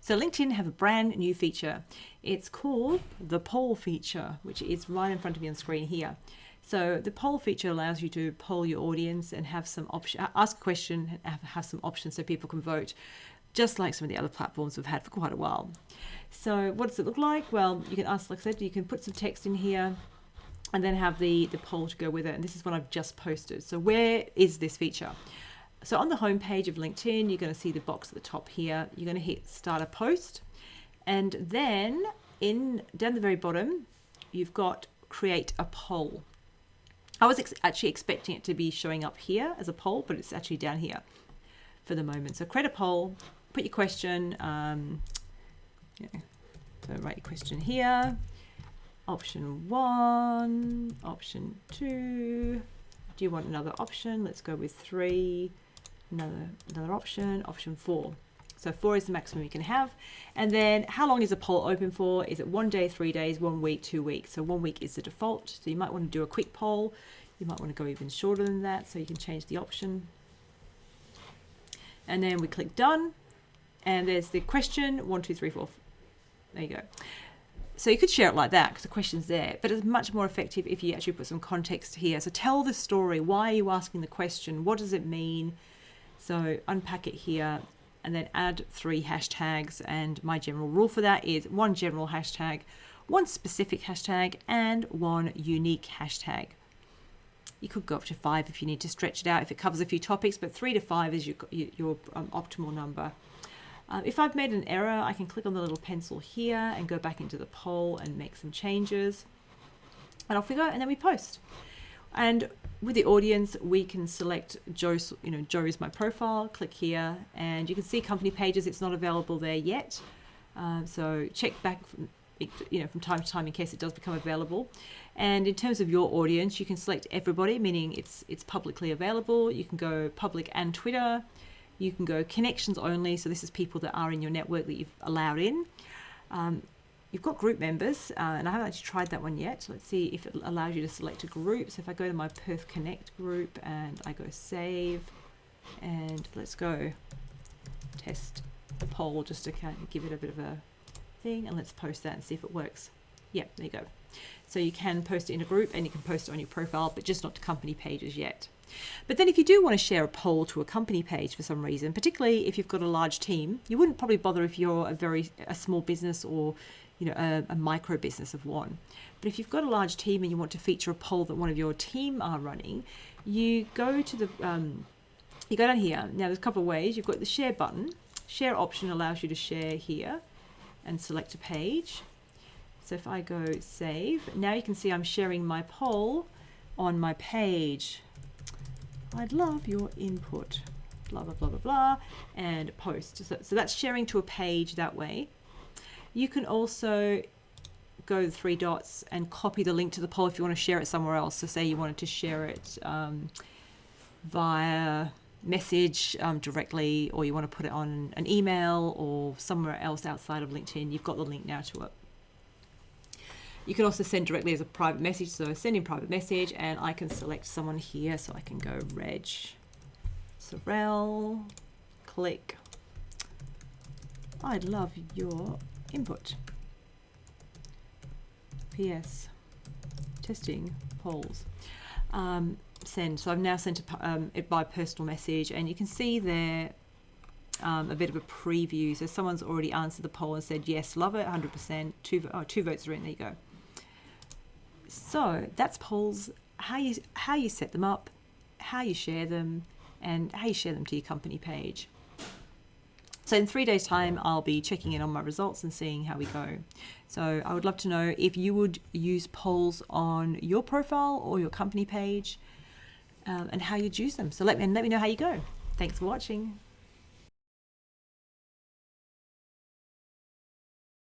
So LinkedIn have a brand new feature. It's called the poll feature, which is right in front of you on the screen here. So the poll feature allows you to poll your audience and have some option, ask a question and have some options so people can vote, just like some of the other platforms we've had for quite a while. So what does it look like? Well, you can ask, like I said, you can put some text in here and then have the poll to go with it. And this is what I've just posted. So where is this feature? So on the home page of LinkedIn, you're going to see the box at the top here. You're going to hit start a post. And then down the very bottom, you've got create a poll. I was actually expecting it to be showing up here as a poll, but it's actually down here for the moment. So create a poll, put your question, so write your question here. Option 1, option 2. Do you want another option? Let's go with 3. Another option 4. So 4 is the maximum you can have. And then how long is a poll open for? Is it 1 day, 3 days, 1 week, 2 weeks? So 1 week is the default. So you might want to do a quick poll. You might want to go even shorter than that. So you can change the option. And then we click done. And there's the question 1, 2, 3, 4. There you go. So you could share it like that because the question's there, but it's much more effective if you actually put some context here. So tell the story. Why are you asking the question? What does it mean? So unpack it here and then add 3 hashtags. And my general rule for that is 1 general hashtag, 1 specific hashtag, and 1 unique hashtag. You could go up to 5 if you need to stretch it out, if it covers a few topics, but 3 to 5 is your optimal number. If I've made an error, I can click on the little pencil here and go back into the poll and make some changes. And off we go, and then we post. And with the audience, we can select Jo, Jo is my profile, click here, and you can see company pages. It's not available there yet. So check back from time to time in case it does become available. And in terms of your audience, you can select everybody, meaning it's publicly available. You can go public and Twitter. You can go connections only. So this is people that are in your network that you've allowed in. You've got group members, and I haven't actually tried that one yet. Let's see if it allows you to select a group. So if I go to my Perth Connect group and I go save, and let's go test the poll just to kind of give it a bit of a thing, and let's post that and see if it works. Yep, there you go. So you can post it in a group and you can post it on your profile, but just not to company pages yet. But then if you do want to share a poll to a company page for some reason, particularly if you've got a large team, you wouldn't probably bother if you're a small business or a micro business of one. But if you've got a large team and you want to feature a poll that one of your team are running, you go to the you go down here. Now there's a couple of ways. You've got the share button. Share option allows you to share here and select a page. So if I go save, now you can see I'm sharing my poll on my page. I'd love your input, blah, blah, blah, blah, blah, and post. So that's sharing to a page that way. You can also go to the 3 dots and copy the link to the poll if you want to share it somewhere else. So say you wanted to share it via message directly, or you want to put it on an email or somewhere else outside of LinkedIn. You've got the link now to it. You can also send directly as a private message. So send in private message, and I can select someone here. So I can go Reg Sorrell, click. I'd love your input. PS, testing polls. Send. So I've now sent it by personal message, and you can see there a bit of a preview. So someone's already answered the poll and said, yes, love it, 100%. 2 votes are in, there you go. So that's polls, how you set them up, how you share them, and how you share them to your company page. So in 3 days' time, I'll be checking in on my results and seeing how we go. So I would love to know if you would use polls on your profile or your company page, and how you'd use them. So let me know how you go. Thanks for watching.